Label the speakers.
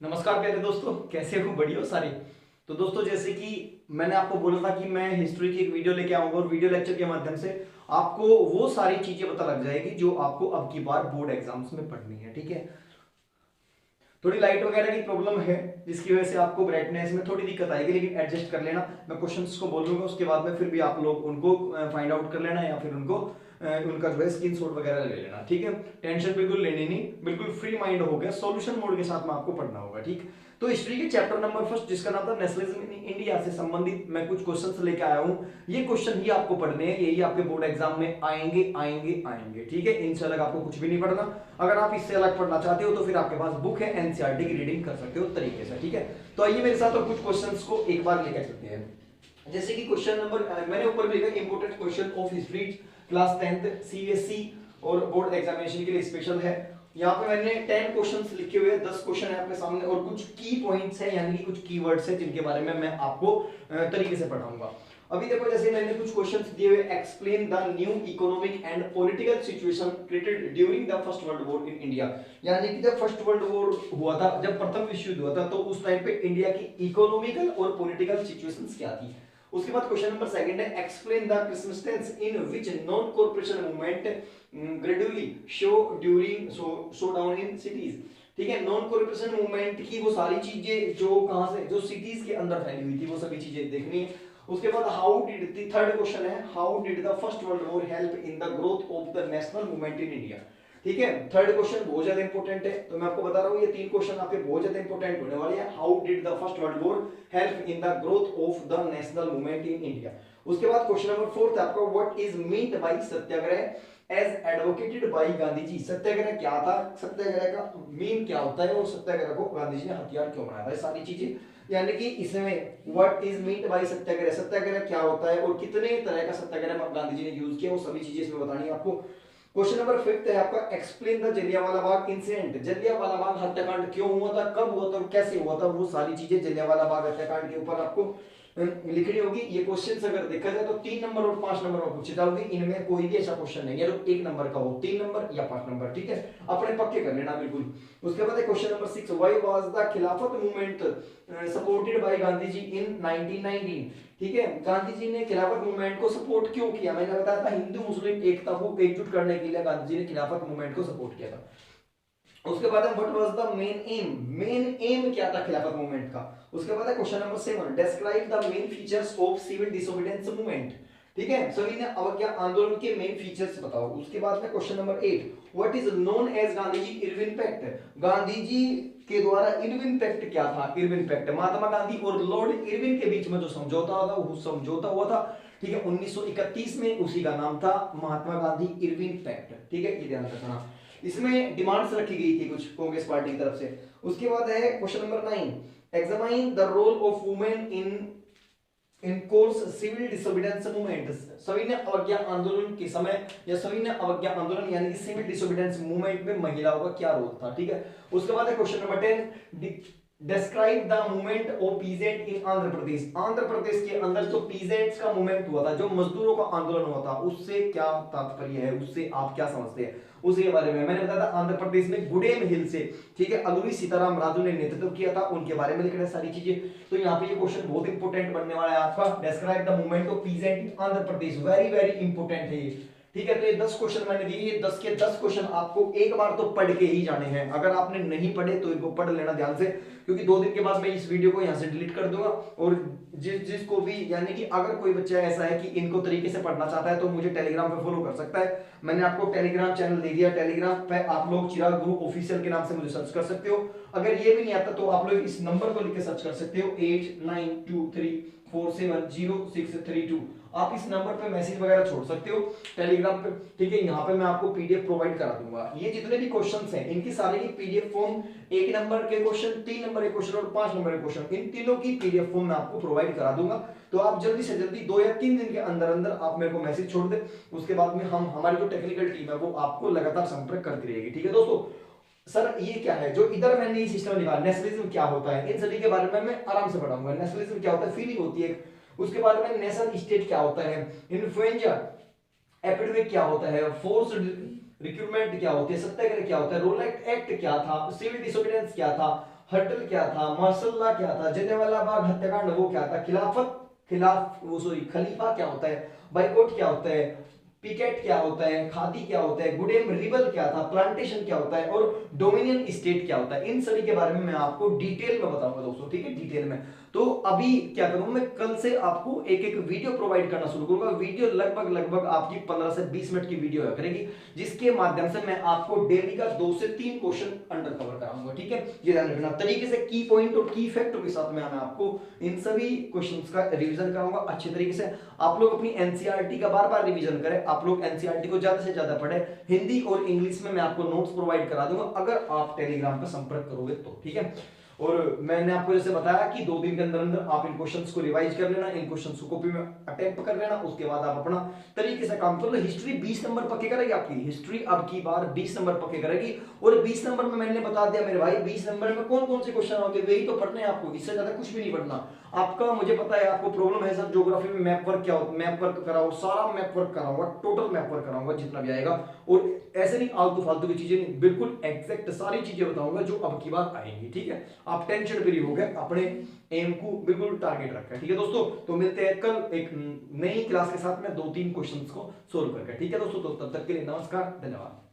Speaker 1: नमस्कार प्यारे दोस्तों, कैसे हो? बढ़िया हो सारे। तो दोस्तों, जैसे कि मैंने आपको बोला था कि मैं हिस्ट्री की एक वीडियो लेके आऊंगा और वीडियो लेक्चर के माध्यम से आपको वो सारी चीजें पता लग जाएगी जो आपको अब की बार बोर्ड एग्जाम्स में पढ़नी है। ठीक है, थोड़ी लाइट वगैरह की प्रॉब्लम है जिसकी वजह से आपको ब्राइटनेस में थोड़ी दिक्कत आएगी, लेकिन एडजस्ट कर लेना। मैं क्वेश्चंस को बोल दूंगा, उसके बाद में फिर भी आप लोग उनको फाइंड आउट कर लेना या फिर उनको उनका जो है स्क्रीनशॉट वगैरह ले लेना। ठीक है, टेंशन बिल्कुल लेनी नहीं, बिल्कुल फ्री माइंड हो गया, सॉल्यूशन मोड के साथ में आपको पढ़ना होगा। ठीक, तो हिस्ट्री के चैप्टर नंबर फर्स्ट जिसका नाम था नेशनलिज्म इन इंडिया से संबंधित मैं कुछ क्वेश्चंस लेके आया हूं। ये क्वेश्चन ही आपको पढ़ने हैं, यही आपके बोर्ड एग्जाम में आएंगे आएंगे आएंगे। ठीक है, इनसे अलग आपको कुछ भी नहीं पढ़ना। अगर आप इससे अलग पढ़ना चाहते हो तो फिर आपके पास बुक है, एनसीईआरटी की रीडिंग कर सकते हो तरीके से। ठीक है, तो आइए मेरे साथ और कुछ क्वेश्चंस को एक बार लेकर चलते हैं। जैसे कि क्वेश्चन नंबर मैंने ऊपर भी लिखा important question of history class 10th CBSE और बोर्ड एग्जामिनेशन के लिए स्पेशल है। यहाँ पे मैंने 10 क्वेश्चंस लिखे हुए हैं, 10 क्वेश्चन है आपके सामने और कुछ की पॉइंट्स है यानी कि कुछ कीवर्ड्स है जिनके बारे में मैं आपको तरीके से पढ़ाऊंगा। अभी देखो, जैसे मैंने कुछ क्वेश्चंस दिए हुए, explain the new economic and political situation created during the first world war in India. यानी कि जब फर्स्ट वर्ल्ड वॉर हुआ था, जब प्रथम विश्व युद्ध हुआ था, तो उस टाइम पे इंडिया की इकोनॉमिकल और पॉलिटिकल सिचुएशंस क्या थी। उसके बाद क्वेश्चन नंबर सेकंड है, explain the circumstance in which non corporation movement gradually show down in cities. ठीक है, नॉन कॉर्पोरेशन मूवमेंट की वो सारी चीजें जो कहां से, जो सिटीज के अंदर फैली हुई थी, वो सभी चीजें देखनी है। उसके बाद how did the third question है, how did the first world war help in the growth of the national movement in India. ठीक है, थर्ड क्वेश्चन बहुत ज्यादा इंपॉर्टेंट है, तो मैं आपको बता रहा हूं ये तीन क्वेश्चन आपके बहुत ज्यादा इंपॉर्टेंट होने वाले हैं। How did the first world war help in the growth of the national movement in India. उसके बाद क्वेश्चन नंबर फोर्थ है आपका, what is meant by satyagraha as advocated by Gandhi ji. Satyagraha क्या था, सत्याग्रह का मीन क्या होता है और सत्याग्रह को गांधी जी ने हथियार क्यों बनाया था, ये सारी चीजें यानी कि इसमें व्हाट इज मींट बाय सत्याग्रह, सत्याग्रह क्या होता है और कितने तरह का सत्याग्रह गांधी जी ने यूज किया, वो सभी चीजें इसमें बतानी है आपको। क्वेश्चन नंबर फिफ्थ है आपका, explain the Jallianwala Bagh incident. Jallianwala Bagh हत्याकांड क्यों हुआ था, कब हुआ था और कैसे हुआ था, वो सारी चीजें जलियांवाला बाग हत्याकांड के ऊपर आपको लिखनी होगी। ये क्वेश्चंस अगर देखा जाए तो 3 नंबर और 5 नंबर में पूछे जाओगे, इनमें कोई भी ऐसा क्वेश्चन नहीं है जो 1 नंबर का हो, 3 नंबर या 5 नंबर। ठीक है, अपने पक्के कर लेना बिल्कुल। उसके बाद question number 6, why was the खिलाफत मूवमेंट सपोर्टेड बाय गांधी जी इन 1919। ठीक है, गांधी जी ने खिलाफत मूवमेंट को सपोर्ट क्यों किया, मैंने बताया था हिंदू मुस्लिम एकता को एकजुट करने के लिए गांधी जी ने खिलाफत मूवमेंट को सपोर्ट किया था। उसके बाद what was the main aim क्या था खिलाफत मूवमेंट का। उसके बाद है question number 7, describe the main features of civil disobedience movement. ठीक है, सभी ने अवज्ञा आंदोलन के मेन फीचर्स बताओ। उसके बाद में question number 8, what is known as Gandhi ji Irwin pact. Gandhi ji के द्वारा इरविन पैक्ट क्या था। इरविन पैक्ट महात्मा गांधी और लॉर्ड इरविन के बीच में जो समझौता था, वो समझौता हुआ था। ठीक है, 1931 में, उसी का नाम था महात्मा गांधी इरविन पैक्ट। ठीक है, ये ध्यान रखना। इसमें डिमांड्स रखी गई थी कुछ कांग्रेस पार्टी की तरफ से। उसके बाद है question number 9, examine the role of women in course civil disobedience movement. सभी ने अवज्ञा आंदोलन के समय या सभी ने अवज्ञा आंदोलन यानी कि सिविल डिसोबीडियंस मूवमेंट में महिलाओं का क्या रोल था। ठीक है, उसके बाद है question number 10, describe the movement of peasant in Andhra Pradesh. Andhra Pradesh के अंदर जो पीजेंट्स का मूवमेंट हुआ था, जो मजदूरों का आंदोलन हुआ था, उससे क्या तात्पर्य है, उससे आप क्या समझते हैं, उसके बारे में मैंने बताया था। आंध्र प्रदेश में गुडेम हिल से, ठीक है, अलूरी सीताराम राजू ने नेतृत्व किया था, उनके बारे में लिखना है सारी चीजें। तो यहाँ पे ये क्वेश्चन बहुत इंपॉर्टेंट बनने वाला है आपका, describe the movement of peasant in Andhra Pradesh, very very important है ये। ठीक है, तो ये 10 क्वेश्चन मैंने दिए, ये 10 के 10 क्वेश्चन आपको एक बार तो पढ़ के ही जाने हैं। अगर आपने नहीं पढ़े तो इनको पढ़ लेना ध्यान से, क्योंकि 2 दिन के बाद मैं इस वीडियो को यहाँ से डिलीट कर दूंगा। और जिसको भी यानी कि अगर कोई बच्चा ऐसा है कि इनको तरीके से पढ़ना चाहता है तो मुझे टेलीग्राम पे फॉलो कर सकता है। मैंने आपको टेलीग्राम चैनल दे दिया, टेलीग्राम पे आप लोग चिराग गुरु ऑफिशियल के नाम से मुझे सर्च कर सकते हो। अगर ये भी नहीं आता तो आप लोग इस नंबर को लिख के सर्च कर सकते हो, 8923470632। आप इस नंबर पे मैसेज वगैरह छोड़ सकते हो टेलीग्राम पे। ठीक है, यहाँ पे मैं आपको पीडीएफ प्रोवाइड करा दूंगा। ये जितने भी क्वेश्चंस हैं इनकी सारे की पीडीएफ फॉर्म, 1 नंबर के क्वेश्चन, 3 नंबर के क्वेश्चन और 5 नंबर के क्वेश्चन, इन तीनों की पीडीएफ फॉर्म मैं आपको प्रोवाइड करा दूंगा। तो आप जल्दी से जल्दी 2 या 3 दिन के अंदर अंदर आप मेरे को मैसेज छोड़ दे, उसके बाद में हम हमारी जो टेक्निकल टीम है वो आपको लगातार संपर्क करती रहेगी। ठीक है दोस्तों, सर ये क्या है जो इधर मैंने ये सिस्टम लिखा, नेशनलिज्म क्या होता है, इन सभी के बारे में मैं आराम से पढ़ाऊंगा। नेशनलिज्म क्या होता है, फीलिंग होती है। उसके बाद में नेशन स्टेट क्या होता है, इन्फ्लुएंजा एपिडेमिक क्या होता है, फोर्स रिक्रूटमेंट क्या होती है, सत्याग्रह क्या होता है, रोलेट एक्ट क्या था, सिविल डिसोबीडियंस क्या था, हर्टल क्या था, मार्शल क्या था, जलियांवाला बाग हत्याकांड वो क्या था, खलीफा क्या होता है, बाइकॉट क्या होता है, पिकेट क्या होता है, खादी क्या होता है, गुडेम रिबल क्या था, प्लांटेशन क्या होता है और डोमिनियन स्टेट क्या होता है, इन सभी के बारे में मैं आपको डिटेल में बताऊंगा दोस्तों, ठीक है, डिटेल में। तो अभी क्या करूंगा मैं, कल से आपको एक एक वीडियो प्रोवाइड करना शुरू करूंगा। वीडियो लगभग आपकी 15 से 20 मिनट की वीडियो है करेगी, जिसके माध्यम से मैं आपको डेली का 2 से 3 क्वेश्चन अंडर कवर कराऊंगा, ठीक है। ये ध्यान रखना तरीके से, की पॉइंट और की फैक्टों के साथ मैं आपको इन सभी क्वेश्चंस का रिवीजन कराऊंगा अच्छे तरीके से। आप लोग अपनी एनसीईआरटी का बार बार रिवीजन करें, आप लोग एनसीईआरटी को ज्यादा से ज्यादा पढ़ें, हिंदी और इंग्लिश में मैं आपको नोट्स प्रोवाइड करा दूंगा अगर आप टेलीग्राम पर संपर्क करोगे तो, ठीक है। और मैंने आपको जैसे बताया कि 2 दिन के अंदर अंदर आप इन क्वेश्चंस को रिवाइज कर लेना, इन क्वेश्चंस को कॉपी में अटेम्प्ट कर लेना, उसके बाद आप अपना तरीके से काम करो। हिस्ट्री 20 नंबर पक्के करेगी आपकी, हिस्ट्री अब की बार 20 नंबर पक्के करेगी। और 20 नंबर में मैंने बता दिया मेरे भाई, 20 नंबर में कौन कौन से क्वेश्चन होंगे वही तो पढ़ने हैं आपको, इससे ज्यादा कुछ भी नहीं पढ़ना आपका। मुझे पता है आपको प्रॉब्लम है सर ज्योग्राफी में मैप वर्क क्या होता है, मैप वर्क कराओ, सारा मैप वर्क कराऊंगा, टोटल मैप वर्क कराऊंगा जितना भी आएगा। और ऐसे नहीं आलतू फालतू की चीजें नहीं, बिल्कुल एग्जैक्ट सारी चीजें बताऊंगा जो अब की बार आएंगी, ठीक है। आप टेंशन फ्री हो गए, अपने एम को बिल्कुल टारगेट रखा है, ठीक है दोस्तों। तो मिलते हैं कल एक नई क्लास के साथ में 2-3 क्वेश्चंस को सोल्व करके, ठीक है दोस्तों। तो तब तक के लिए नमस्कार, धन्यवाद।